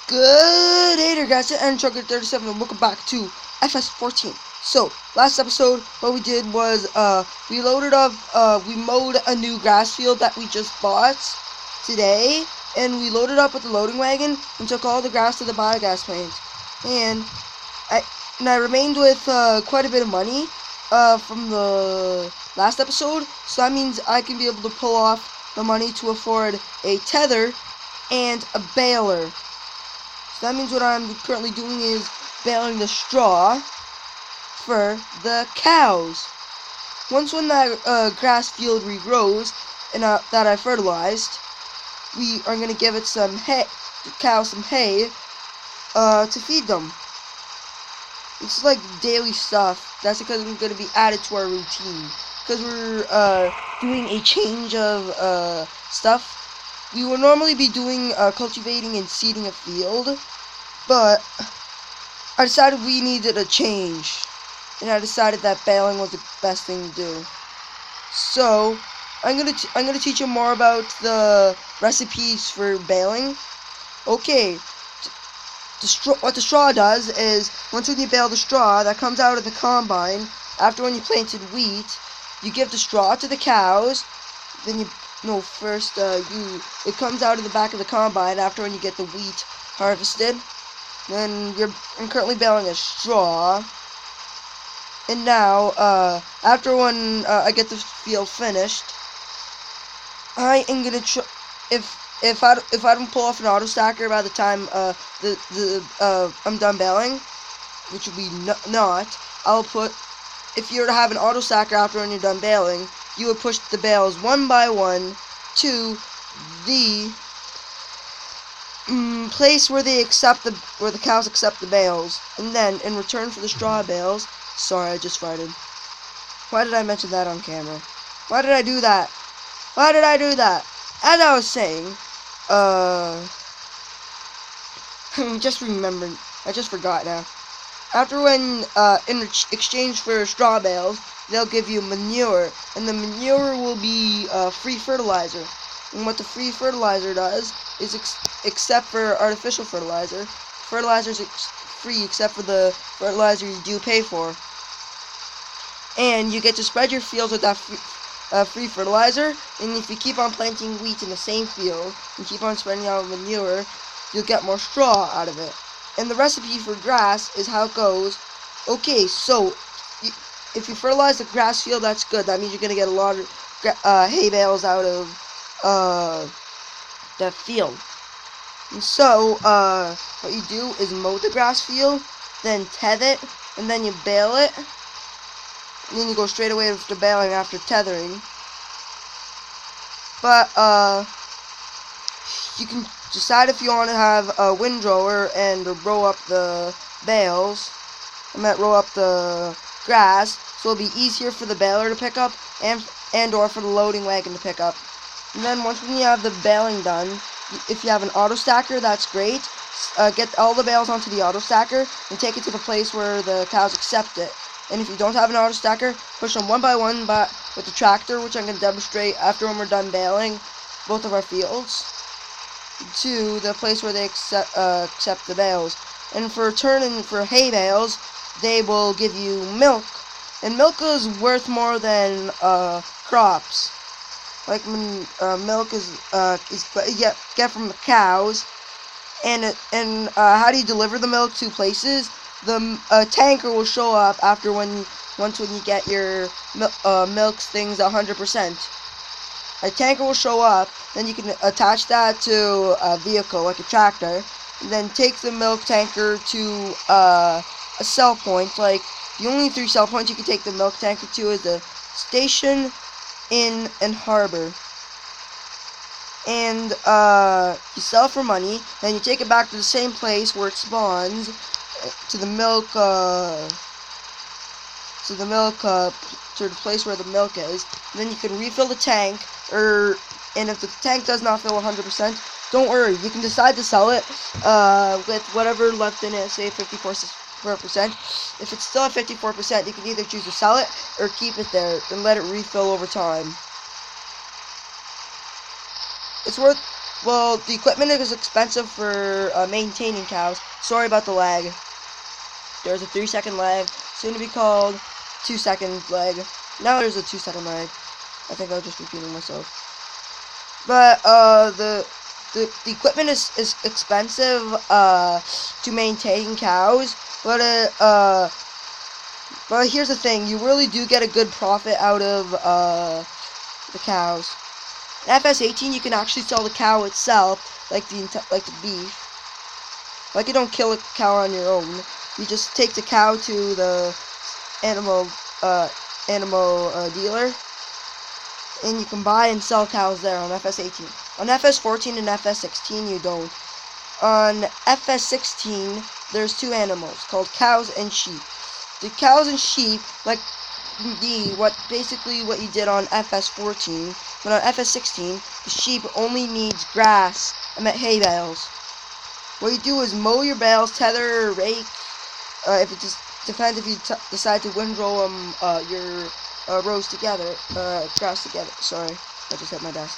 Good day there, guys, and Trucker 37, and welcome back to FS14. So, last episode, what we did was, we loaded up, we mowed a new grass field that we just bought today, and we loaded up with the loading wagon and took all the grass to the biogas plant. And I remained with, quite a bit of money, from the last episode, so that means I can be able to pull off the money to afford a tether and a baler. So that means what I'm currently doing is baling the straw for the cows. Once when that grass field regrows and that I fertilized, we are going to give it some hay, the cows some hay, to feed them. It's like daily stuff. That's because it's going to be added to our routine. Because we're doing a change of stuff. We will normally be doing cultivating and seeding a field, but I decided we needed a change, and I decided that baling was the best thing to do. So I'm gonna teach you more about the recipes for baling. Okay, what the straw does is once when you bale the straw that comes out of the combine after when you planted wheat, you give the straw to the cows. Then it comes out of the back of the combine after when you get the wheat harvested. Then I'm currently baling a straw. And now, after when I get the field finished, I am gonna if I don't pull off an auto stacker by the time I'm done baling, which will be not, I'll put. If you were to have an auto stacker after when you're done baling, you would push the bales one by one to the place where the cows accept the bales, and then in return for the straw bales. Sorry, I just farted. Why did I mention that on camera? Why did I do that? Why did I do that? As I was saying, just remembered. I just forgot now. After when, in exchange for straw bales, they'll give you manure, and the manure will be free fertilizer. And what the free fertilizer does is, except for artificial fertilizer, fertilizer's free except for the fertilizer you do pay for. And you get to spread your fields with that free fertilizer, and if you keep on planting wheat in the same field and keep on spreading out manure, you'll get more straw out of it. And the recipe for grass is how it goes. Okay, so if you fertilize the grass field, that's good. That means you're going to get a lot of hay bales out of the field. And so, what you do is mow the grass field, then tether it, and then you bale it. And then you go straight away to baling after tethering. But, you can decide if you want to have a windrower and row up the bales. I meant row up the grass, so it'll be easier for the baler to pick up and or for the loading wagon to pick up. And then once when you have the baling done, if you have an auto stacker, that's great. Get all the bales onto the auto stacker and take it to the place where the cows accept it. And if you don't have an auto stacker, push them one by one with the tractor, which I'm going to demonstrate after when we're done baling both of our fields, to the place where they accept the bales. And for hay bales, they will give you milk, and milk is worth more than crops. Like when milk is get from the cows, and how do you deliver the milk to places? The tanker will show up after once when you get your milk things 100%. A tanker will show up, then you can attach that to a vehicle like a tractor, and then take the milk tanker to a sell point. Like the only 3 sell points you can take the milk tanker to is the station, inn, and harbor. And you sell for money, then you take it back to the same place where it spawns, to the place where the milk is. And then you can refill the tank, and if the tank does not fill 100%, don't worry, you can decide to sell it with whatever left in it, say 54%. If it's still at 54%, you can either choose to sell it or keep it there and let it refill over time. It's worth well, the equipment is expensive for maintaining cows. Sorry about the lag. There's a 3-second lag, soon to be called 2-second lag. Now there's a 2-second lag. I think I was just repeating myself. But the equipment is expensive to maintain cows, but here's the thing: you really do get a good profit out of the cows. In FS18, you can actually sell the cow itself, like the beef. Like, you don't kill a cow on your own. You just take the cow to the animal dealer, and you can buy and sell cows there on FS18. On FS14 and FS16, you don't. On FS16, there's two animals called cows and sheep. The cows and sheep, like basically what you did on FS14, but on FS16, the sheep only needs grass and hay bales. What you do is mow your bales, tether, rake. If it just depends if you decide to windrow your rows together, grass together. Sorry, I just hit my desk.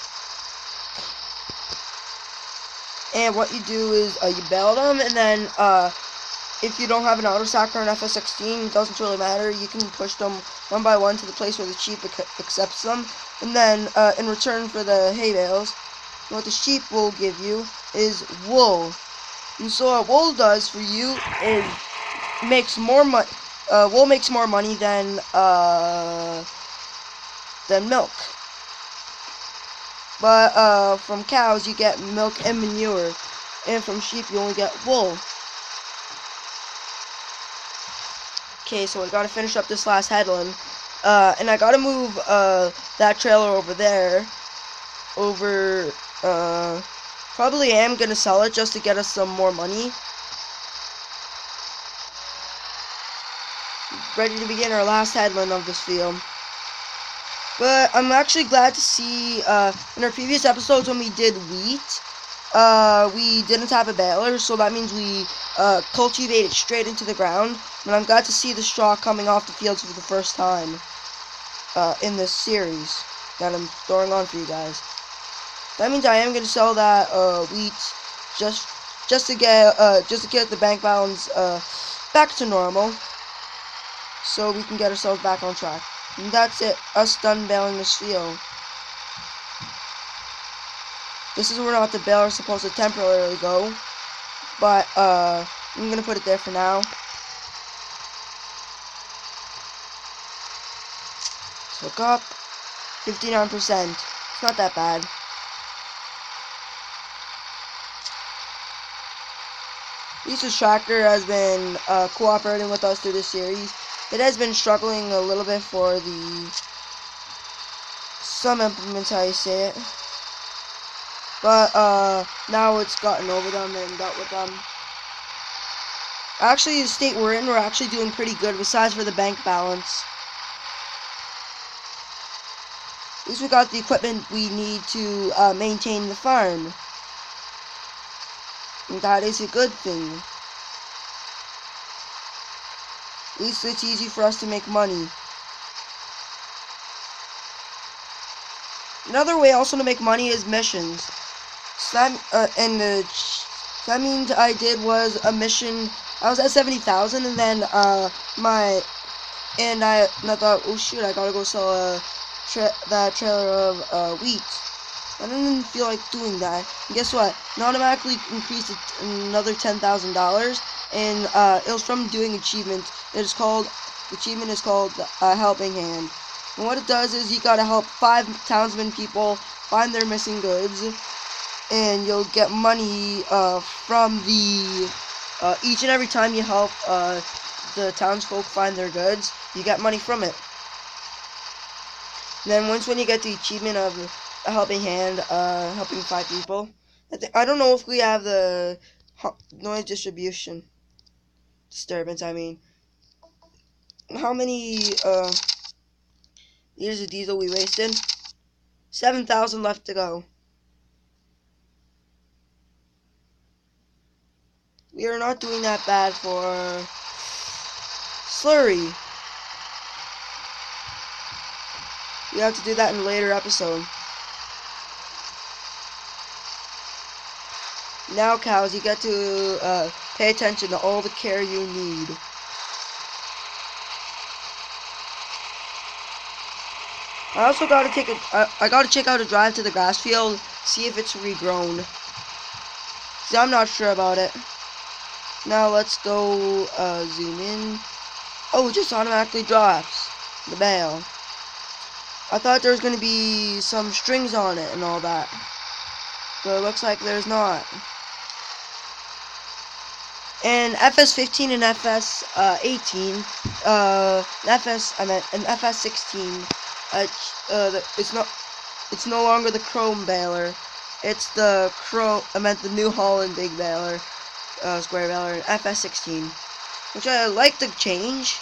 And what you do is you bale them, and then if you don't have an auto sacker on FS16, it doesn't really matter. You can push them one by one to the place where the sheep accepts them, and then in return for the hay bales, what the sheep will give you is wool. And so what wool does for you is makes more money. Wool makes more money than milk. But from cows you get milk and manure, and from sheep you only get wool. Okay, so I gotta finish up this last headland, and I gotta move that trailer over there. Probably am gonna sell it just to get us some more money. Ready to begin our last headland of this field. But I'm actually glad to see, in our previous episodes when we did wheat, we didn't have a baler, so that means we cultivate it straight into the ground. And I'm glad to see the straw coming off the fields for the first time in this series that I'm throwing on for you guys. That means I am going to sell that wheat just to get the bank balance back to normal, so we can get ourselves back on track. And that's it, us done baling this field. This is where not the baler is supposed to temporarily go, but I'm gonna put it there for now. So look up, 59%. It's not that bad. Lisa's tractor has been cooperating with us through this series. It has been struggling a little bit for some implements, how you say it. But now it's gotten over them and dealt with them. Actually, the state we're in, we're actually doing pretty good besides for the bank balance. At least we got the equipment we need to maintain the farm. And that is a good thing. At least it's easy for us to make money. Another way also to make money is missions. So that means I did was a mission. I was at 70,000, and then I thought, oh shoot, I gotta go sell that trailer of wheat. I didn't feel like doing that. And guess what? It automatically increased it another $10,000, and it was from doing achievements. The achievement is called Helping Hand. And what it does is you gotta help 5 townsmen people find their missing goods, and you'll get money from each and every time you help the townsfolk find their goods, you get money from it. And then when you get the achievement of a helping hand, helping 5 people, I don't know if we have the noise distribution disturbance. I mean, how many liters of diesel we wasted? 7,000 left to go. We are not doing that bad for slurry. We have to do that in a later episode. Now, cows, you get to pay attention to all the care you need. I also gotta take I gotta check out a drive to the grass field, see if it's regrown. See, I'm not sure about it. Now let's go zoom in. Oh, it just automatically drops the bale. I thought there was gonna be some strings on it and all that, but it looks like there's not. And FS15 and FS18, and FS16, it's no longer the chrome baler. It's the the New Holland big baler, square baler, and FS16, which I like the change.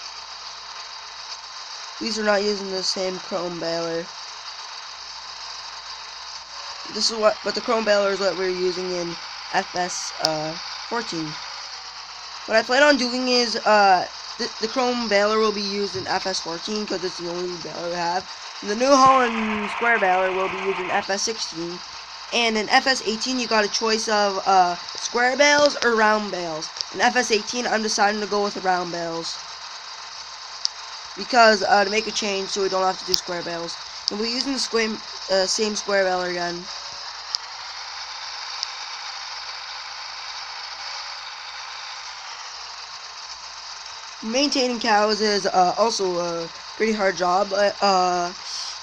These are not using the same chrome baler. This is but the chrome baler is what we're using in FS14. What I plan on doing is, the chrome baler will be used in FS14 because it's the only baler we have. And the New Holland square baler will be used in FS16. And in FS18, you got a choice of square bales or round bales. In FS18, I'm deciding to go with the round bales because to make a change so we don't have to do square bales. And we're using the same square baler again. Maintaining cows is also a pretty hard job, but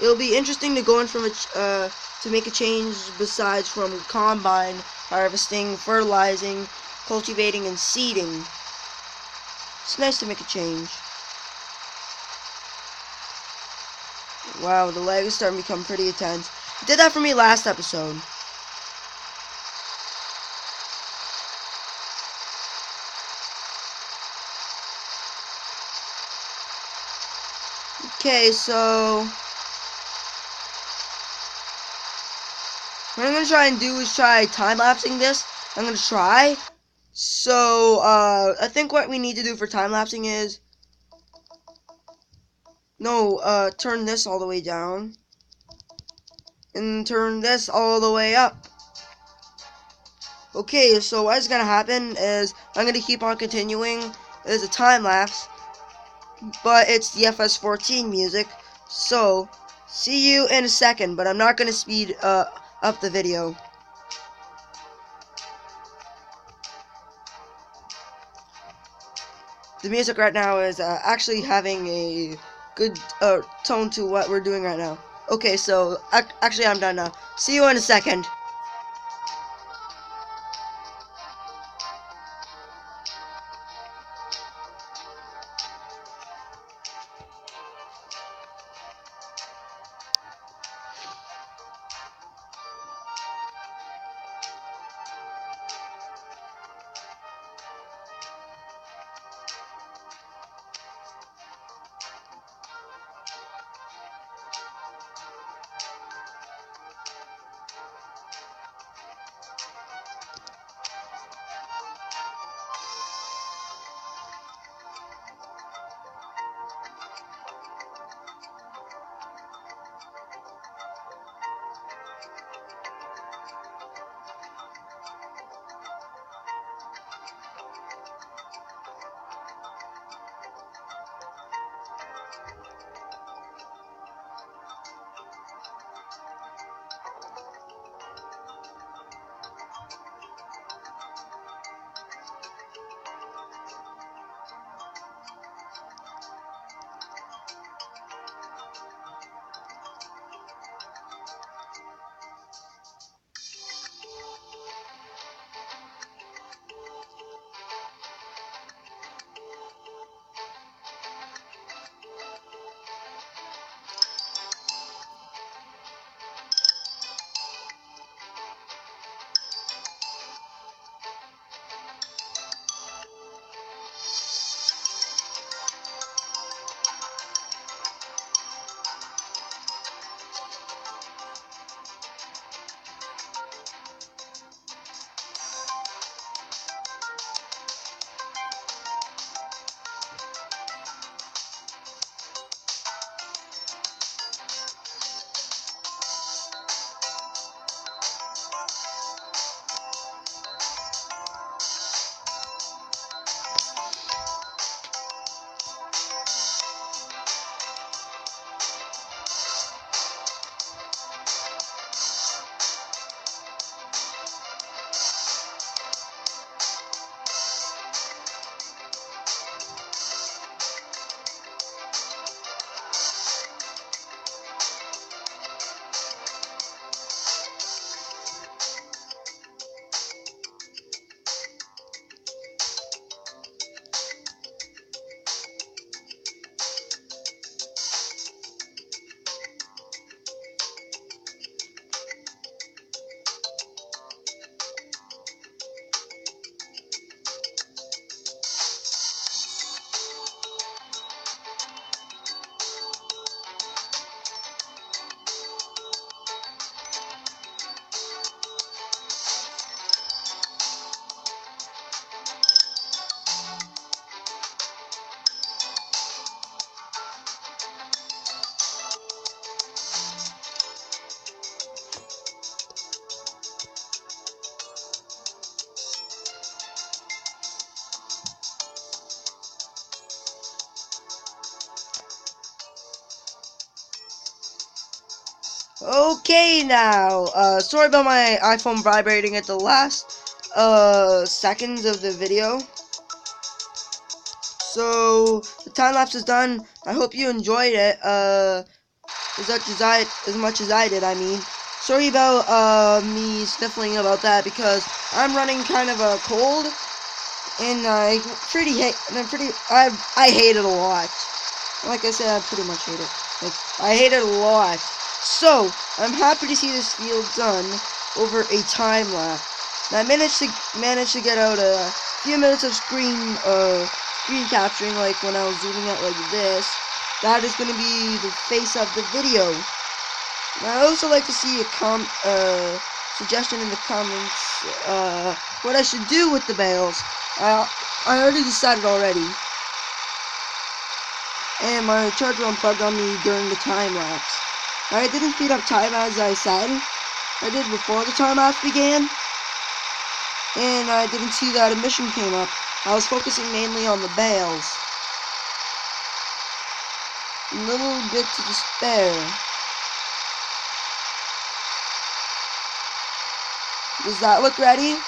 it'll be interesting to go in from to make a change besides from combine harvesting, fertilizing, cultivating, and seeding. It's nice to make a change. Wow, the lag is starting to become pretty intense. It did that for me last episode. Okay, so what I'm gonna try and do is try time-lapsing this. I'm gonna try. So, I think what we need to do for time-lapsing is turn this all the way down and turn this all the way up. Okay, so what's gonna happen is I'm gonna keep on continuing. There's a time-lapse, but it's the FS14 music. So, see you in a second, but I'm not gonna speed up the video. The music right now is actually having a good tone to what we're doing right now. Okay, so actually I'm done now. See you in a second. Okay, now, sorry about my iPhone vibrating at the last, seconds of the video. So, the time-lapse is done. I hope you enjoyed it, as much as I did, I mean. Sorry about, me sniffling about that, because I'm running kind of a cold, and I hate it a lot. Like I said, I pretty much hate it. Like, I hate it a lot. So, I'm happy to see this field done over a time lapse. And I managed to get out a few minutes of screen capturing, like when I was zooming out like this. That is going to be the face of the video. And I also like to see a suggestion in the comments what I should do with the bales. I already decided already. And my charger unplugged on me during the time lapse. I didn't speed up time as I said. I did before the time lapse began. And I didn't see that a mission came up. I was focusing mainly on the bales. A little bit to spare. Does that look ready?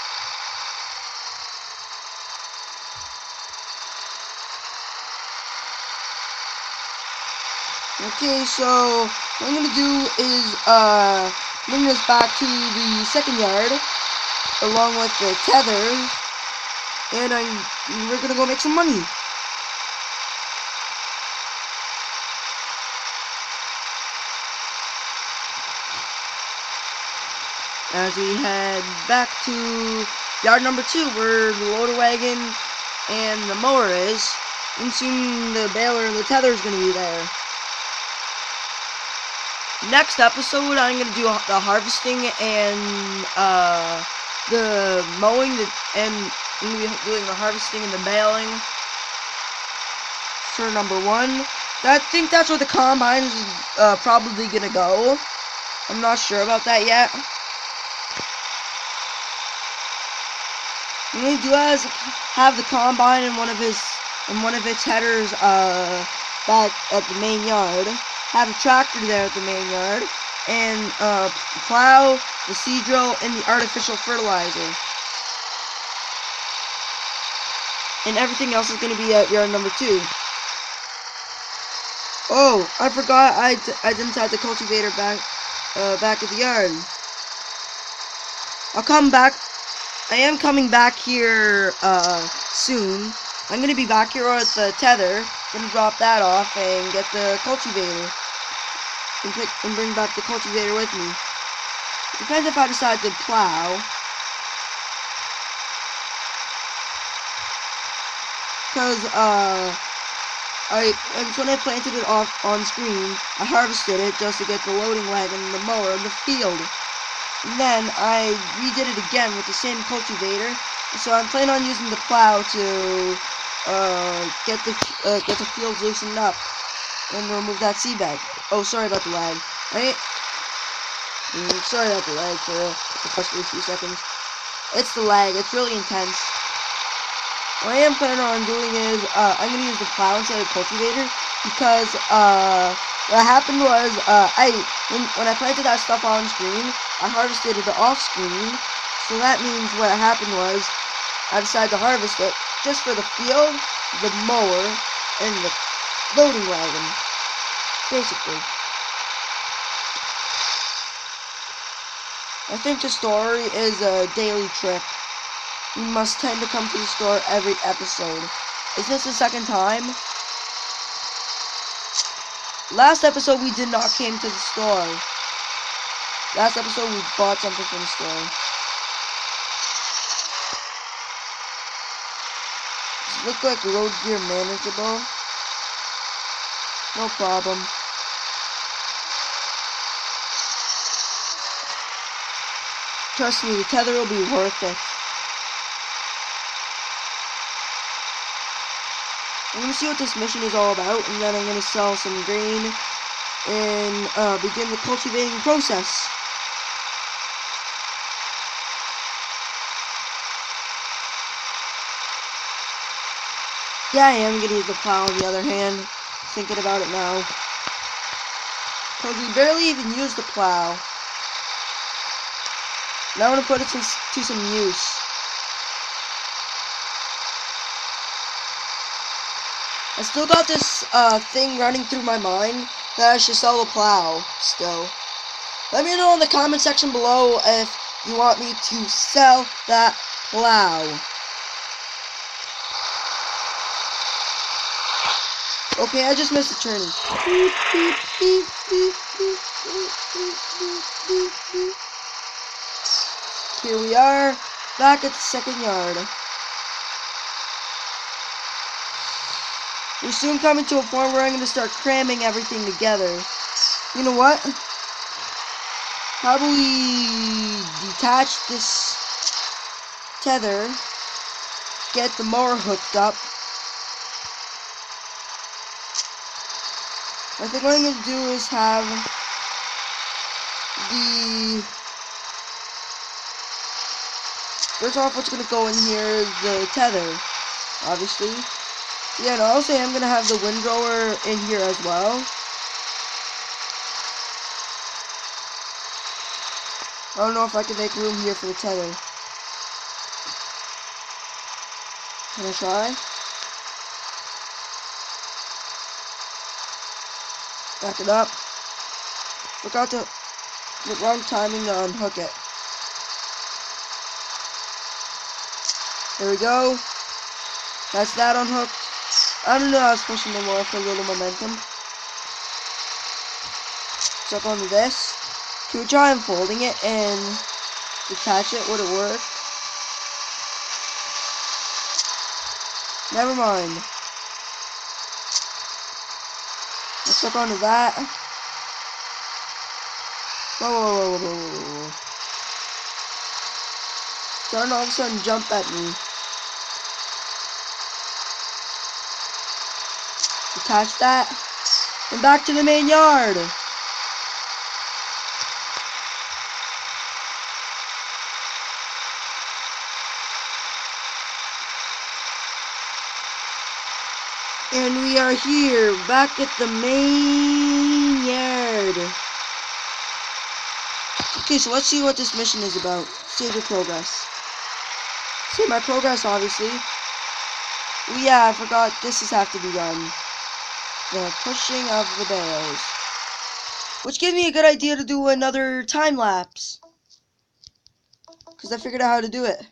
Okay, so what I'm gonna do is bring this back to the second yard along with the tether, and we're gonna go make some money. As we head back to yard number 2, where the loader wagon and the mower is, and soon the baler and the tether is gonna be there. Next episode, I'm gonna do the harvesting and the mowing, and I'm gonna be doing the harvesting and the baling for number 1. I think that's where the combine's probably gonna go. I'm not sure about that yet. And we do have the combine in one of its headers back at the main yard. Have a tractor there at the main yard, and plow, the seed drill, and the artificial fertilizer. And everything else is going to be at yard number 2. Oh, I forgot I didn't have the cultivator back at the yard. I'll come back. I am coming back here soon. I'm going to be back here with the tether. Gonna drop that off and get the cultivator and bring back the cultivator with me. Depends if I decide to plow, because when I planted it off on screen, I harvested it just to get the loading wagon and the mower in the field. And then I redid it again with the same cultivator. So I'm planning on using the plow to get the fields loosened up and remove that seabed. Oh, sorry about the lag. Sorry about the lag for a few seconds. It's the lag. It's really intense. What I am planning on doing is I'm gonna use the plow instead of the cultivator, because what happened was when I planted that stuff on screen, I harvested it off screen. So that means what happened was I decided to harvest it just for the field, the mower, and the loading wagon, basically. I think the store is a daily trip. You must tend to come to the store every episode. Is this the second time? Last episode we did not came to the store. Last episode we bought something from the store. Look like road gear manageable. No problem. Trust me, the tether will be worth it. I'm gonna see what this mission is all about, and then I'm gonna sell some grain and begin the cultivating process. Yeah, I am gonna use the plow on the other hand. Thinking about it now. because we barely even used the plow. Now I'm going to put it to some use. I still got this thing running through my mind that I should sell the plow still. Let me know in the comment section below if you want me to sell that plow. Okay, I just missed a turning. Here we are, back at the second yard. We're soon coming to a point where I'm going to start cramming everything together. You know what? How do we detach this tether, get the mower hooked up? I think what I'm going to do is have the... First off, what's going to go in here is the tether, obviously. Yeah, and also I'm going to have the windrower in here as well. I don't know if I can make room here for the tether. Can I try? Back it up. Forgot to... the wrong timing to unhook it. There we go. That's that unhooked. I don't know how I was pushing the more for a little momentum. Stuck onto this. Can we try unfolding it and detach it? Would it work? Never mind. Let's stuck onto that. Whoa, whoa, whoa, whoa, whoa, whoa. Starting all of a sudden jump at me. Detach that. And back to the main yard. And we are here, back at the main yard. Okay, so let's see what this mission is about. Save your progress. Save my progress, obviously. Yeah, I forgot this has to be done. The pushing of the bales. Which gives me a good idea to do another time lapse. Because I figured out how to do it.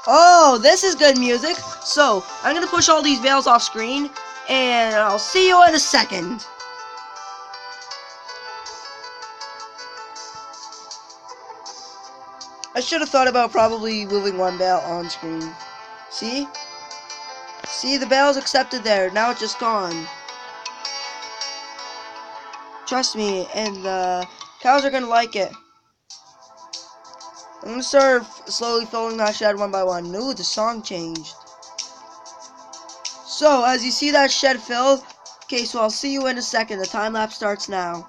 Oh, this is good music. So, I'm going to push all these bales off screen. And I'll see you in a second. I should have thought about probably moving one bale on screen. See? See, the bale's accepted there. Now it's just gone. Trust me, and the cows are gonna like it. I'm gonna start slowly filling that shed one by one. Ooh, the song changed. So, as you see that shed filled, okay, so I'll see you in a second. The time lapse starts now.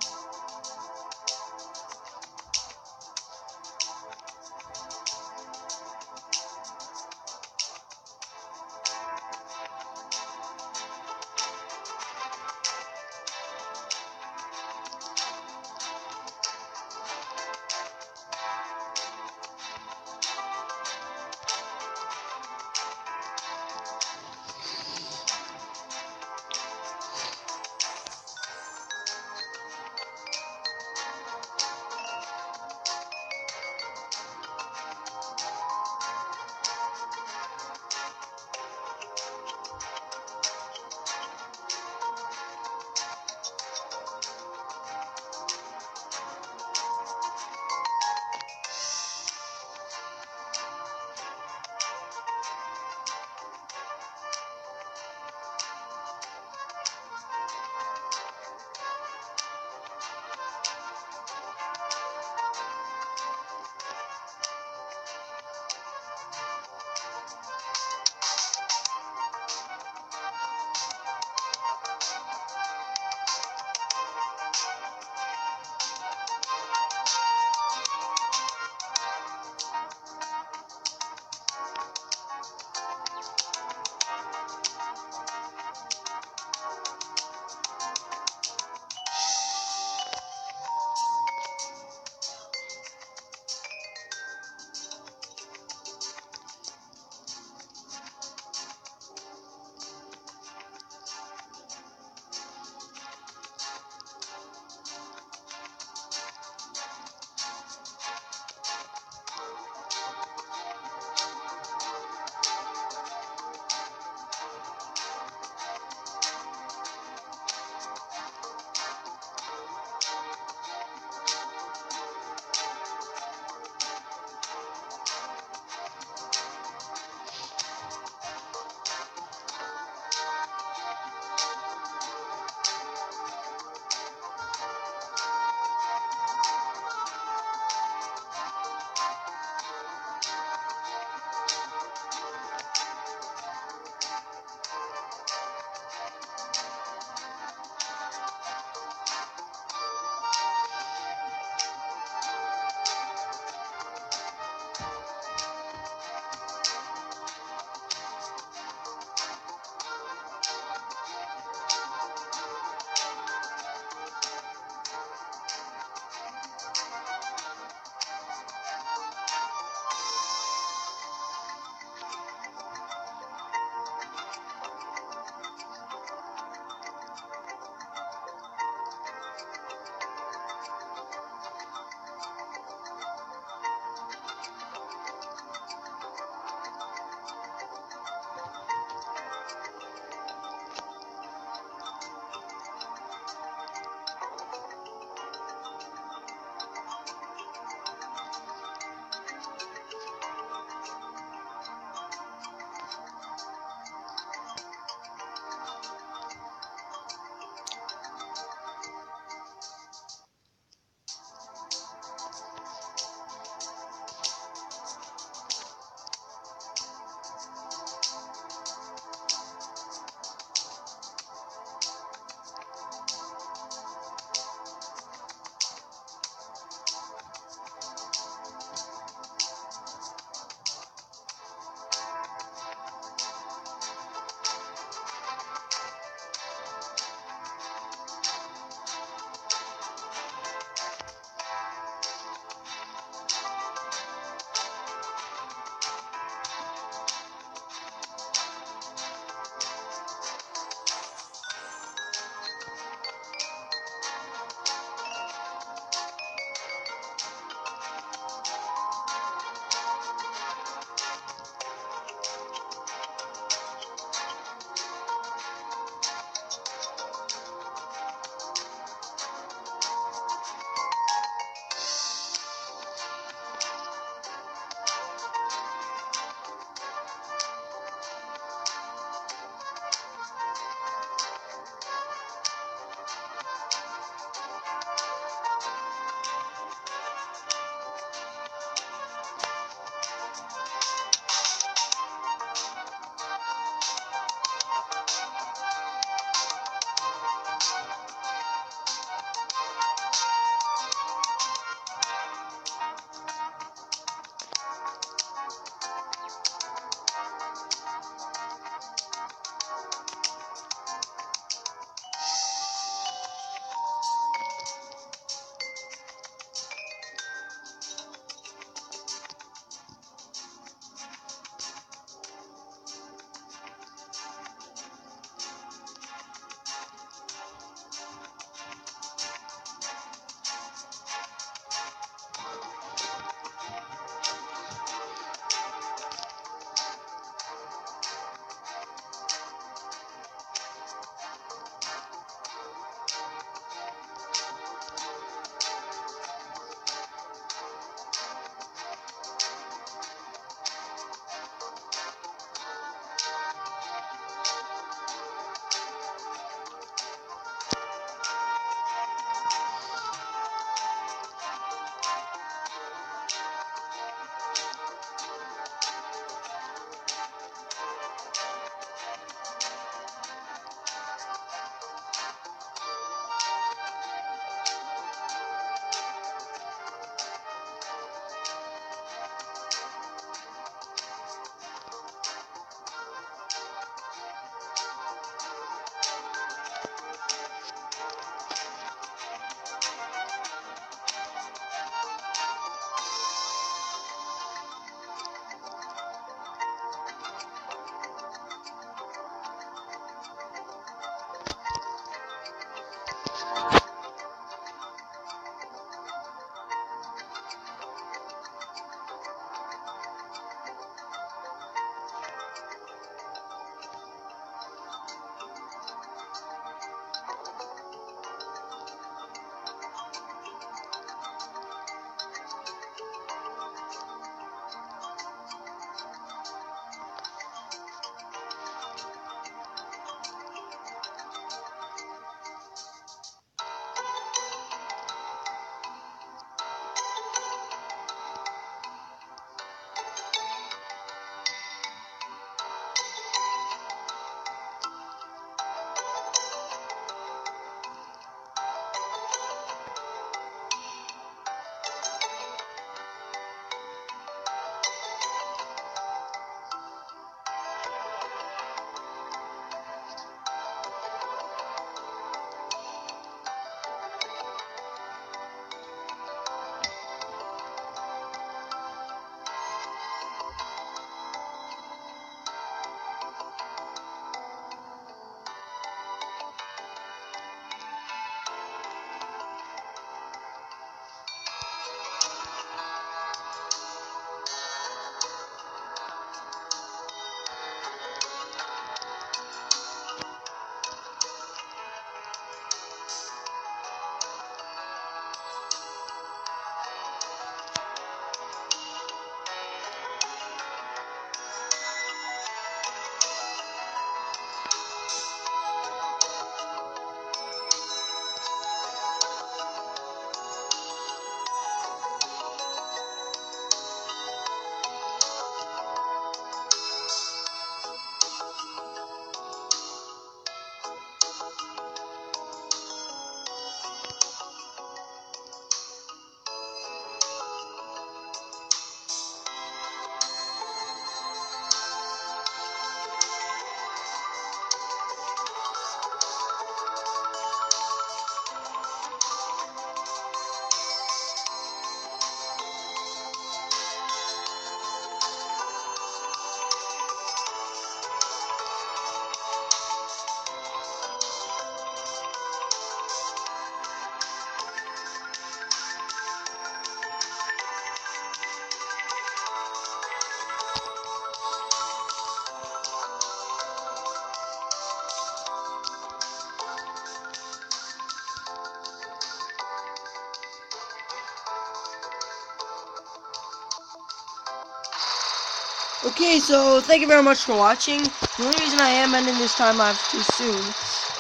Okay, so thank you very much for watching. The only reason I am ending this time lapse too soon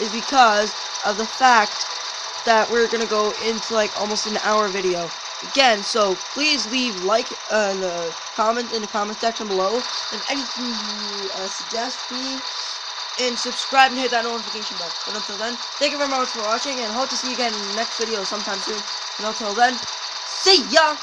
is because of the fact that we're gonna go into like almost an hour video again. So please leave like and comment in the comment section below if anything you suggest me, and subscribe and hit that notification bell. But until then, thank you very much for watching, and hope to see you again in the next video sometime soon. And until then, see ya.